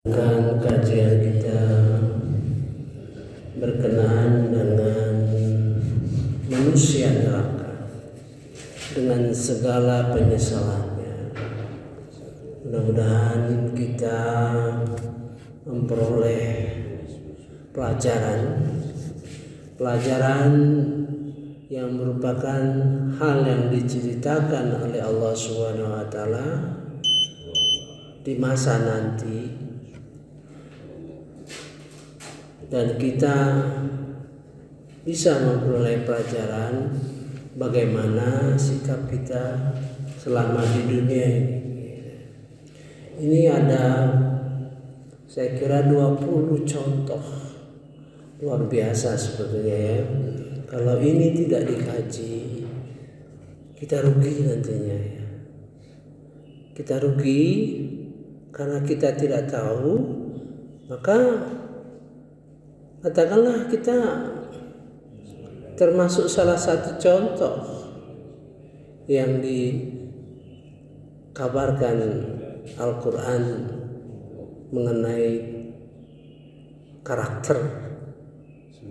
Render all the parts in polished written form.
Kajian kita berkenaan dengan manusia neraka dengan segala penyesalannya. Mudah-mudahan kita memperoleh pelajaran yang merupakan hal yang diceritakan oleh Allah Subhanahu wa taala di masa nanti, dan kita bisa memperoleh pelajaran bagaimana sikap kita selama di dunia ini. Ini ada saya kira 20 contoh luar biasa sebetulnya ya. Kalau ini tidak dikaji, kita rugi nantinya ya. Kita rugi karena kita tidak tahu, maka katakanlah kita termasuk salah satu contoh yang dikabarkan Al-Quran mengenai karakter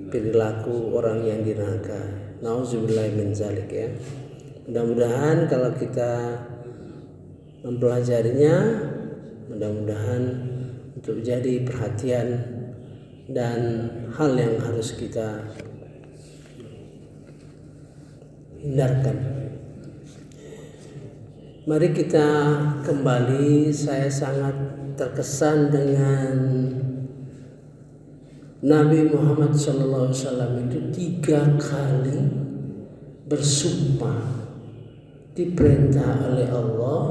perilaku orang yang di neraka. Nauzubillahi min zalik ya. Mudah-mudahan kalau kita mempelajarinya, mudah-mudahan untuk jadi perhatian dan hal yang harus kita hindarkan. Mari kita kembali. Saya sangat terkesan dengan Nabi Muhammad SAW itu 3 kali bersumpah diperintah oleh Allah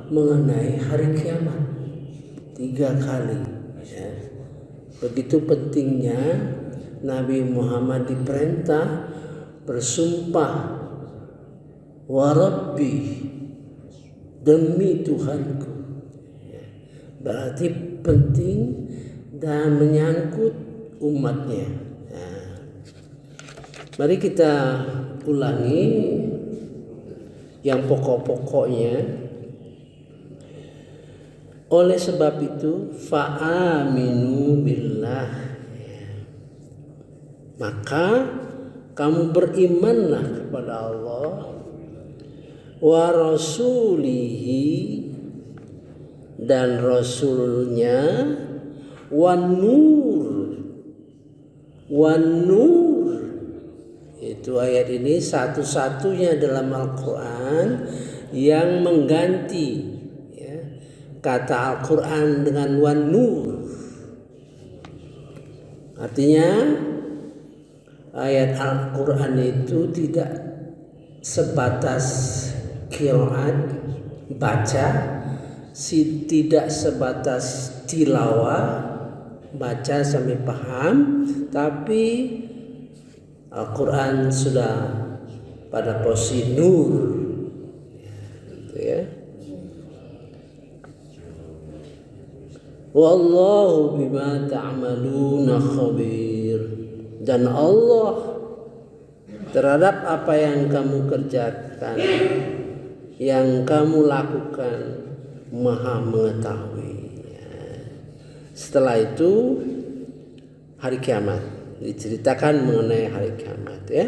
mengenai hari kiamat. 3 kali ya. Begitu pentingnya Nabi Muhammad diperintah bersumpah, wa Rabbi, demi Tuhanku. Berarti penting dan menyangkut umatnya. Mari kita ulangi yang pokok-pokoknya. Oleh sebab itu, fa'aminu billah, maka kamu berimanlah kepada Allah, wa rasulihi, dan rasulnya, wan nur. Itu ayat ini satu-satunya dalam Al-Quran yang mengganti kata Al-Quran dengan wan nur. Artinya ayat Al-Quran itu tidak sebatas qiraat, baca, tidak sebatas tilawah, baca sampai paham, tapi Al-Quran sudah pada posisi nur gitu ya. Wallahu bima ta'maluna khabir, dan Allah terhadap apa yang kamu kerjakan, yang kamu lakukan, maha mengetahui. Setelah itu hari kiamat, diceritakan mengenai hari kiamat ya,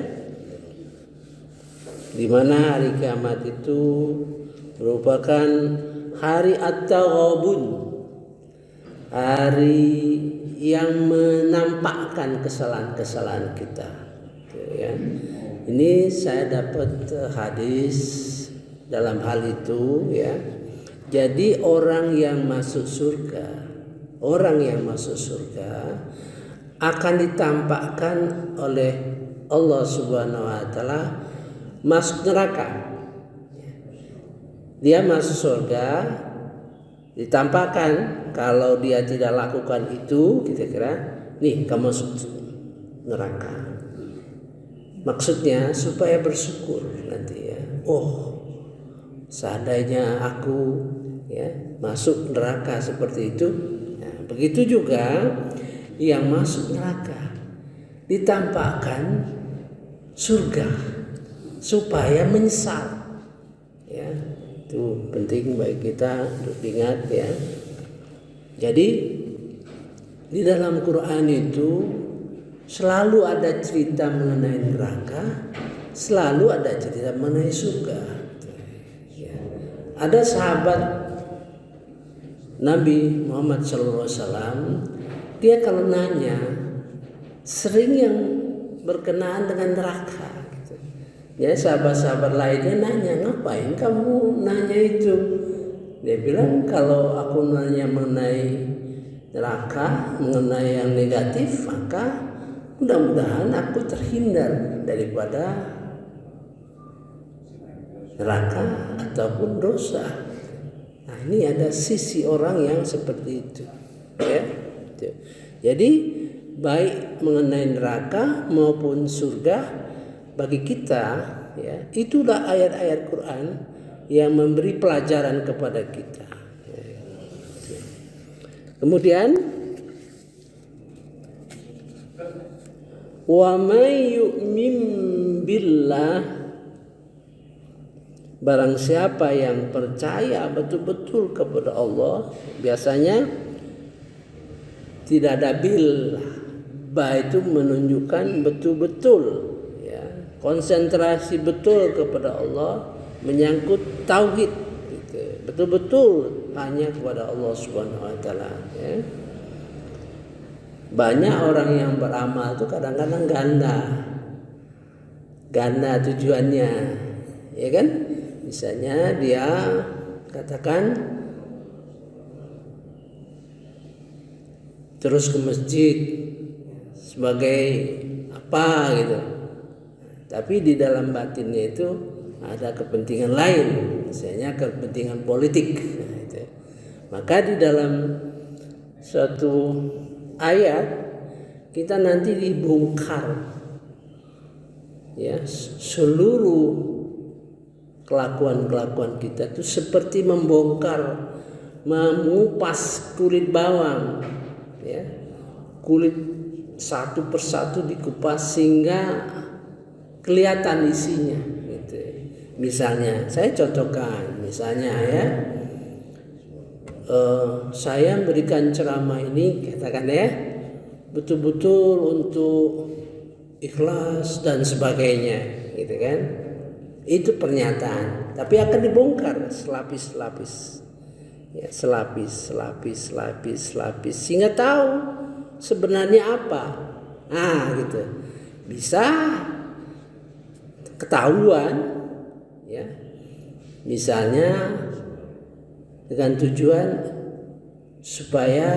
di mana hari kiamat itu merupakan hari at-taghabun, hari yang menampakkan kesalahan-kesalahan kita ya. Ini saya dapat hadis dalam hal itu ya. Jadi orang yang masuk surga akan ditampakkan oleh Allah Subhanahu wa taala masuk neraka. Dia masuk surga, ditampakkan kalau dia tidak lakukan itu, kita kira nih kamu masuk neraka. Maksudnya supaya bersyukur nanti ya. Oh, seandainya aku ya masuk neraka seperti itu. Nah, begitu juga yang masuk neraka ditampakkan surga supaya menyesal ya. Itu penting bagi kita untuk diingat ya. Jadi Di dalam Quran itu selalu ada cerita mengenai neraka, selalu ada cerita mengenai surga. Ya. Ada sahabat Nabi Muhammad SAW, dia kalau nanya sering yang berkenaan dengan neraka. Gitu. Ya, sahabat-sahabat lainnya nanya, ngapain kamu nanya itu? Dia bilang, kalau aku nanya mengenai neraka, mengenai yang negatif, maka mudah-mudahan aku terhindar daripada neraka ataupun dosa. Nah, ini ada sisi orang yang seperti itu, ya. Jadi baik mengenai neraka maupun surga bagi kita, ya, itulah ayat-ayat Quran yang memberi pelajaran kepada kita. Kemudian wa may yu'min billah, barang siapa yang percaya betul-betul kepada Allah, biasanya tidak ada bil. Ba itu menunjukkan betul-betul, ya, konsentrasi betul kepada Allah, menyangkut tauhid, gitu. Betul-betul hanya kepada Allah Subhanahu wa taala, ya. Banyak orang yang beramal itu kadang-kadang ganda tujuannya, ya kan? Misalnya dia katakan terus ke masjid sebagai apa gitu, tapi di dalam batinnya itu ada kepentingan lain, misalnya kepentingan politik. Nah, itu. Maka di dalam suatu ayat kita nanti dibongkar, ya, seluruh kelakuan kita itu seperti membongkar, mengupas kulit bawang, ya, kulit satu persatu dikupas sehingga kelihatan isinya, gitu. Misalnya saya contohkan, misalnya ya, saya memberikan ceramah ini, katakan ya, betul-betul untuk ikhlas dan sebagainya, gitu kan? Itu pernyataan, tapi akan dibongkar selapis-selapis, ya, selapis, sehingga tahu sebenarnya apa. Nah, gitu, bisa ketahuan, ya, misalnya dengan tujuan supaya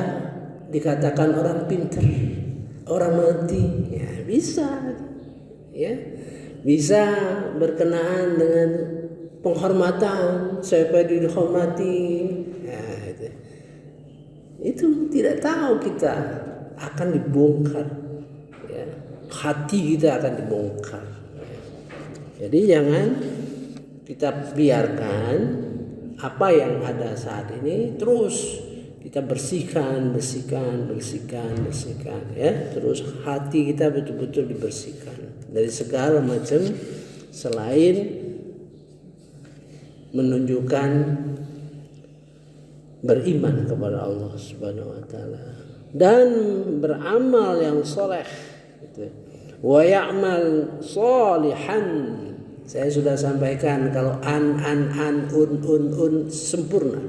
dikatakan orang pintar, orang mengerti, ya bisa, ya, bisa berkenaan dengan penghormatan, supaya dihormati, ya, itu tidak tahu kita akan dibongkar, ya, hati kita akan dibongkar. Jadi jangan kita biarkan apa yang ada saat ini terus kita bersihkan, ya, terus hati kita betul-betul dibersihkan dari segala macam selain menunjukkan beriman kepada Allah Subhanahu wa taala dan beramal yang soleh, gitu. Wa ya'mal sholihan. Saya sudah sampaikan kalau un sempurna.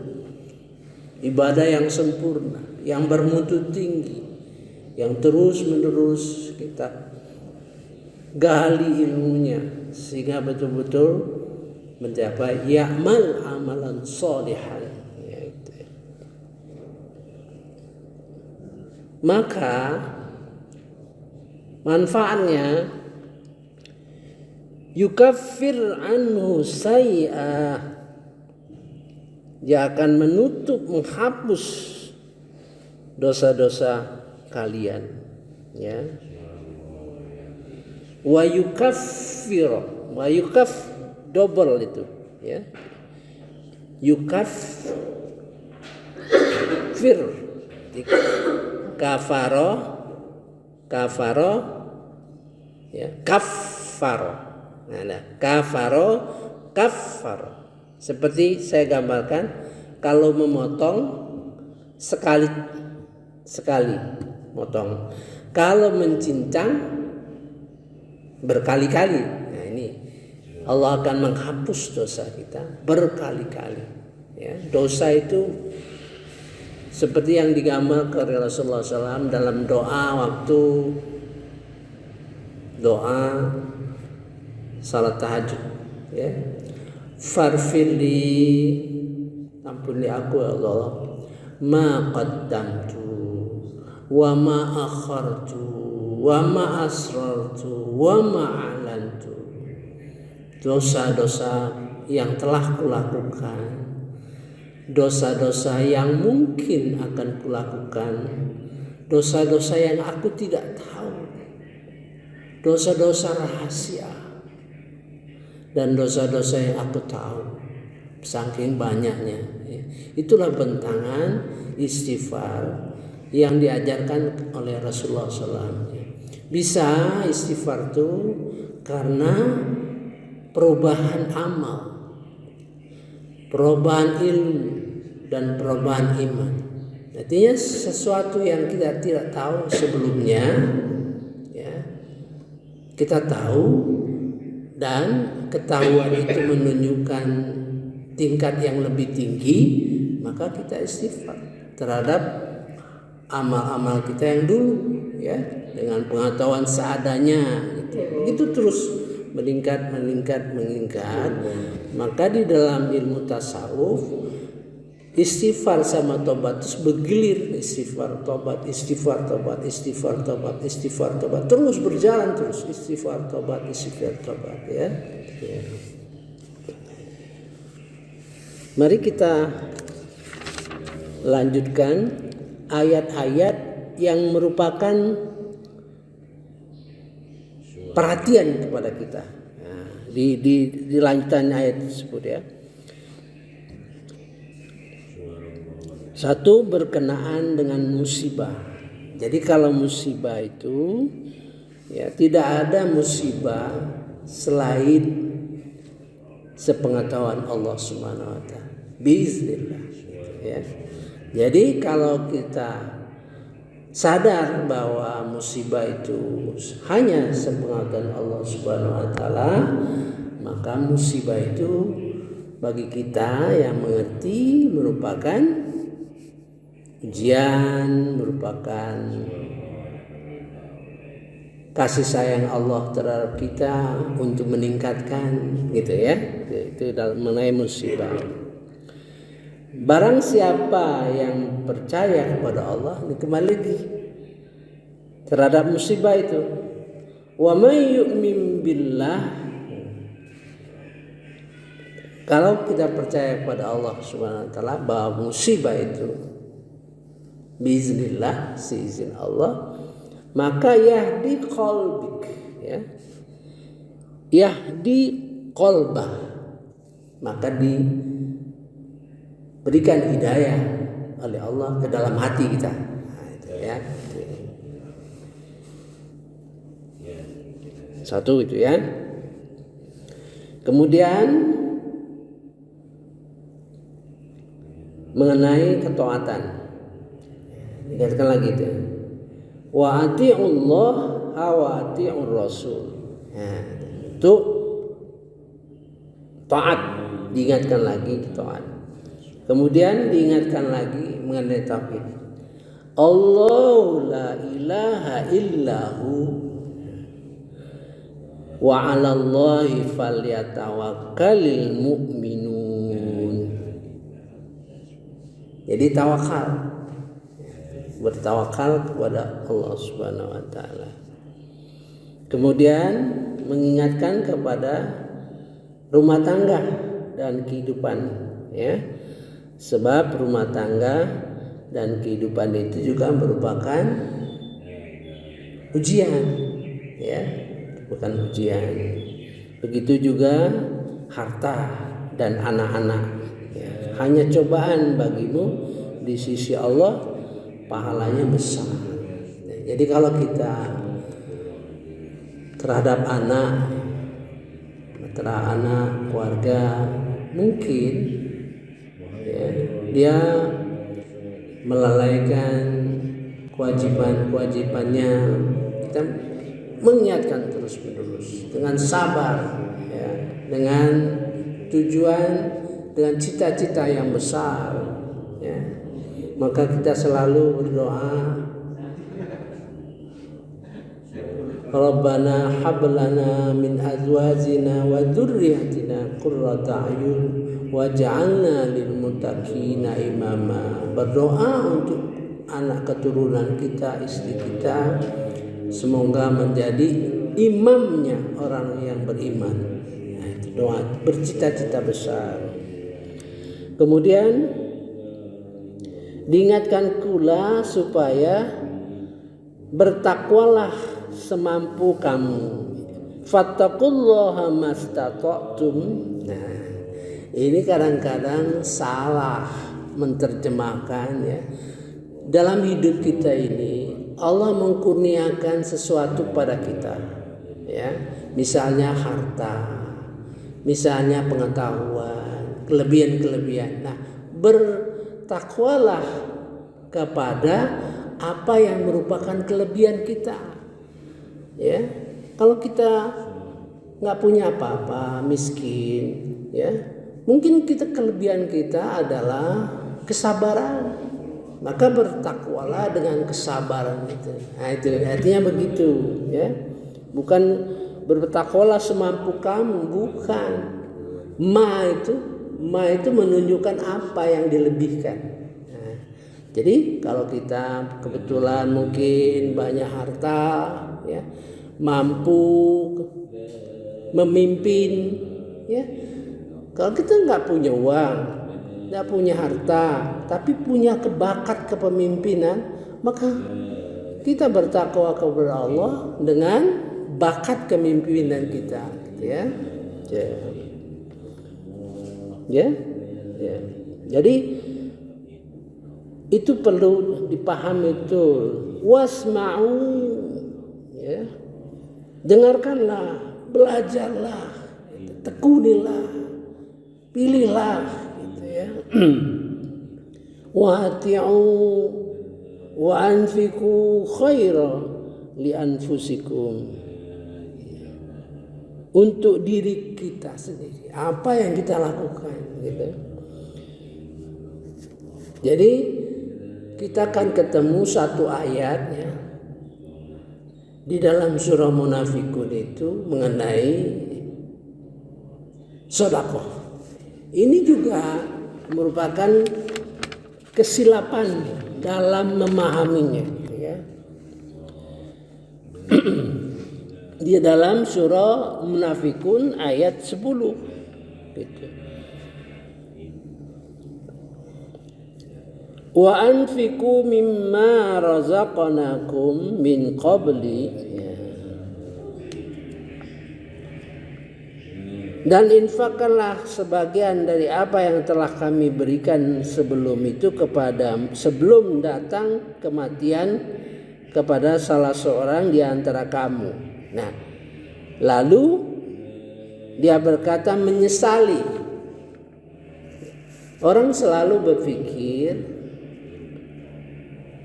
Ibadah yang sempurna, yang bermutu tinggi, yang terus-menerus kita gali ilmunya sehingga betul-betul mencapai ya'mal amalan sholihan, yaitu. Maka manfaatnya yukaffir anhu sayyi'ah, dia akan menutup, menghapus dosa-dosa kalian, ya. Wa yukaffir double itu, ya. Yukaffir kafaro, ya, kafaro. Nah, kafaro. Seperti saya gambarkan, kalau memotong sekali, motong. Kalau mencincang berkali-kali, nah ini Allah akan menghapus dosa kita berkali-kali. Ya, dosa itu seperti yang digambarkan oleh Rasulullah SAW dalam waktu doa salat tahajud. Ya, farfirli, ampuni aku ya Allah, ma qaddamtu wa ma akhartu wa ma asrartu wa ma a'lantu. Dosa-dosa yang telah kulakukan, dosa-dosa yang mungkin akan kulakukan, dosa-dosa yang aku tidak tahu, dosa-dosa rahasia, dan dosa-dosa yang aku tahu. Saking banyaknya. Itulah bentangan istighfar yang diajarkan oleh Rasulullah SAW. Bisa istighfar itu karena perubahan amal, perubahan ilmu, dan perubahan iman. Artinya sesuatu yang kita tidak tahu sebelumnya, ya, kita tahu, dan ketahuan itu menunjukkan tingkat yang lebih tinggi, maka kita istighfar terhadap amal-amal kita yang dulu, ya, dengan pengetahuan seadanya. Itu terus meningkat. Maka di dalam ilmu tasawuf, istighfar sama tobat terus bergilir, istighfar tobat, terus berjalan terus, istighfar tobat, ya. Mari kita lanjutkan ayat-ayat yang merupakan perhatian kepada kita. Nah, di lanjutan ayat tersebut, ya. Satu, berkenaan dengan musibah. Jadi kalau musibah itu, ya, tidak ada musibah selain sepengetahuan Allah Subhanahu wa taala. Biiznillah, ya. Jadi kalau kita sadar bahwa musibah itu hanya sepengetahuan Allah Subhanahu wa taala, maka musibah itu bagi kita yang mengerti merupakan ujian, merupakan kasih sayang Allah terhadap kita untuk meningkatkan, gitu ya. Itu dalam mengenai musibah. Barang siapa yang percaya kepada Allah, ini kembali lagi terhadap musibah itu, wa may yu'min billah, kalau kita percaya kepada Allah Subhanahu wa taala bahwa musibah itu biiznillah, seizin Allah, maka yahdi qalbik, ya, yahdi qalbah, maka diberikan hidayah oleh Allah ke dalam hati kita. Nah, itu, ya. Satu itu, ya. Kemudian mengenai ketaatan, dikatakan lagi itu, wa ati'ullah wa ati'ur rasul. Nah, itu taat, diingatkan lagi taat. Kemudian diingatkan lagi mengenai tauhid. Allahu la ilaha illahu wa 'alallahi falyatawakkalul mu'minun. Jadi tawakal, bertawakal kepada Allah Subhanahu wa taala. Kemudian mengingatkan kepada rumah tangga dan kehidupan, ya. Sebab rumah tangga dan kehidupan itu juga merupakan ujian, ya, bukan ujian. Begitu juga harta dan anak-anak, ya, hanya cobaan bagimu di sisi Allah, pahalanya besar. Jadi kalau kita terhadap anak, keluarga, mungkin, ya, dia melalaikan kewajiban-kewajibannya. Kita mengingatkan terus-menerus dengan sabar, ya, dengan tujuan, dengan cita-cita yang besar, ya. Maka kita selalu berdoa, Rabbana hablana min azwajina wa dzurriyyatina qurrata a'yun waj'alna lil muttaqina imama. Berdoa untuk anak keturunan kita, istri kita, semoga menjadi imamnya orang yang beriman. Nah, itu doa, bercita-cita besar. Kemudian diingatkan pula supaya bertakwalah semampu kamu. Fattaqullaha mastata'tum. Nah, ini kadang-kadang salah menerjemahkan, ya. Dalam hidup kita ini Allah mengkurniakan sesuatu pada kita, ya. Misalnya harta, misalnya pengetahuan, kelebihan-kelebihan. Nah, bertakwalah kepada apa yang merupakan kelebihan kita, ya. Kalau kita nggak punya apa-apa, miskin, ya, mungkin kelebihan kita adalah kesabaran. Maka bertakwalah dengan kesabaran itu. Nah, itu artinya begitu, ya. Bukan bertakwalah semampu kamu, bukan. Ma itu menunjukkan apa yang dilebihkan. Nah, jadi kalau kita kebetulan mungkin banyak harta, ya, mampu memimpin, ya. Kalau kita nggak punya uang, nggak punya harta, tapi punya bakat kepemimpinan, maka kita bertakwa kepada Allah dengan bakat kepemimpinan kita, ya. Ya. Jadi itu perlu dipahami itu. Wasma'u, ya. Dengarkanlah, belajarlah, tekunilah, pilihlah, gitu, ya. Wa'ati'u wa anfiqu khaira li anfusikum. Untuk diri kita sendiri, apa yang kita lakukan, gitu. Jadi kita akan ketemu satu ayat, ya, di dalam surah Munafikun itu mengenai sedekah. Ini juga merupakan kesilapan dalam memahaminya, ya. Di dalam surah Munafikun ayat 10, gitu. Wa anfiqu mimma razaqnakum min qabli, ya. Dan infakkanlah sebagian dari apa yang telah kami berikan sebelum itu sebelum datang kematian kepada salah seorang di antara kamu. Nah, lalu dia berkata menyesali. Orang selalu berpikir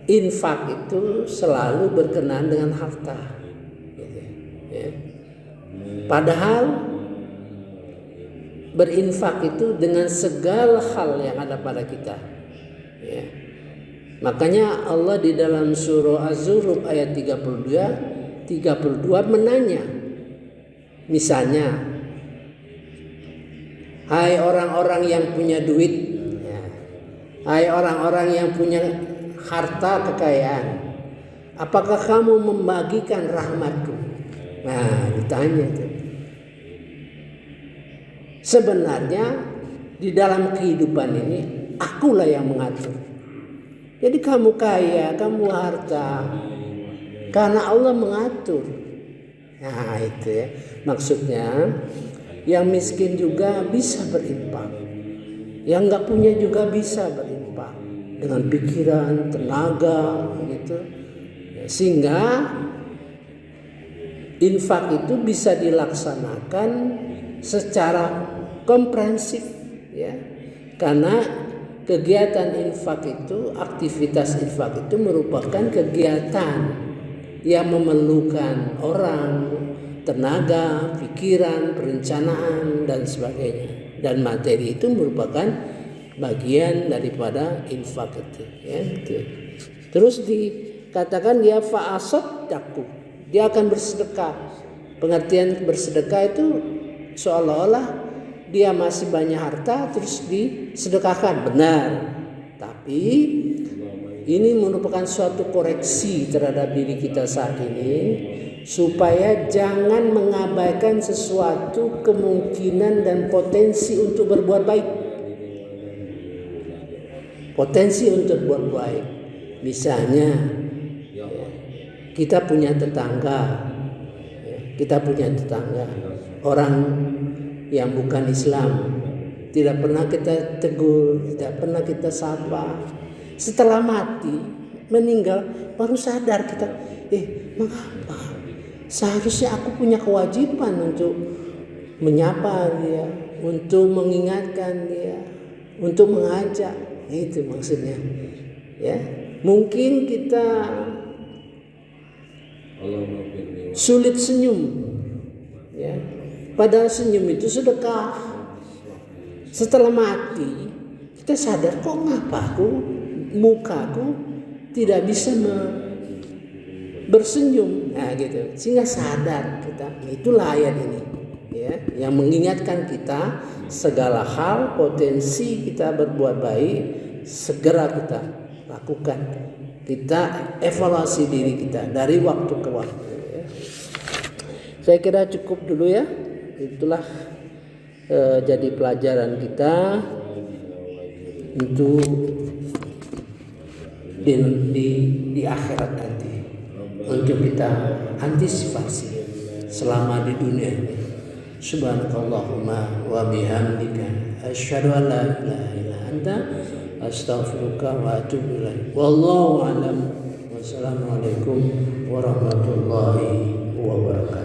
infak itu selalu berkenaan dengan harta, gitu, ya. Padahal berinfak itu dengan segala hal yang ada pada kita, ya. Makanya Allah di dalam surah Az-Zukhruf ayat 32 menanya, misalnya, hai orang-orang yang punya duit, ya. Hai orang-orang yang punya harta kekayaan, apakah kamu membagikan rahmatku? Nah, ditanya itu. Sebenarnya di dalam kehidupan ini akulah yang mengatur. Jadi kamu kaya, kamu harta, karena Allah mengatur. Nah, itu, ya. Maksudnya yang miskin juga bisa berinfak, yang nggak punya juga bisa berinfak dengan pikiran, tenaga, gitu. Sehingga infak itu bisa dilaksanakan secara komprehensif, ya. Karena kegiatan infak itu, aktivitas infak itu merupakan kegiatan yang memerlukan orang, tenaga, pikiran, perencanaan dan sebagainya. Dan materi itu merupakan bagian daripada infak itu, ya. Terus dikatakan dia fa'asaddaku, dia akan bersedekah. Pengertian bersedekah itu seolah-olah dia masih banyak harta terus disedekahkan, benar. Tapi ini merupakan suatu koreksi terhadap diri kita saat ini, supaya jangan mengabaikan sesuatu kemungkinan dan potensi untuk berbuat baik. Potensi untuk berbuat baik. Misalnya kita punya tetangga, orang yang bukan Islam, tidak pernah kita tegur, tidak pernah kita sapa. Setelah mati, meninggal, baru sadar kita, mengapa? Seharusnya aku punya kewajiban untuk menyapa dia, untuk mengingatkan dia, untuk mengajak. Itu maksudnya. Ya, mungkin kita sulit senyum, ya. Padahal senyum itu sedekah. Setelah mati, kita sadar, kok ngapa mukaku tidak bisa bersenyum, nah gitu. Sehingga sadar kita, itulah ayat ini, ya, yang mengingatkan kita segala hal potensi kita berbuat baik segera kita lakukan. Kita evaluasi diri kita dari waktu ke waktu. Ya. Saya kira cukup dulu ya. Itulah jadi pelajaran kita untuk di akhirat nanti, untuk kita antisipasi selama di dunia ini. Subhanakallahumma wa bihamdika asyhadu an la ilaha illa anta astaghfiruka wa atubu ilaik. Wallahu a'lam. Wassalamualaikum warahmatullahi wabarakatuh.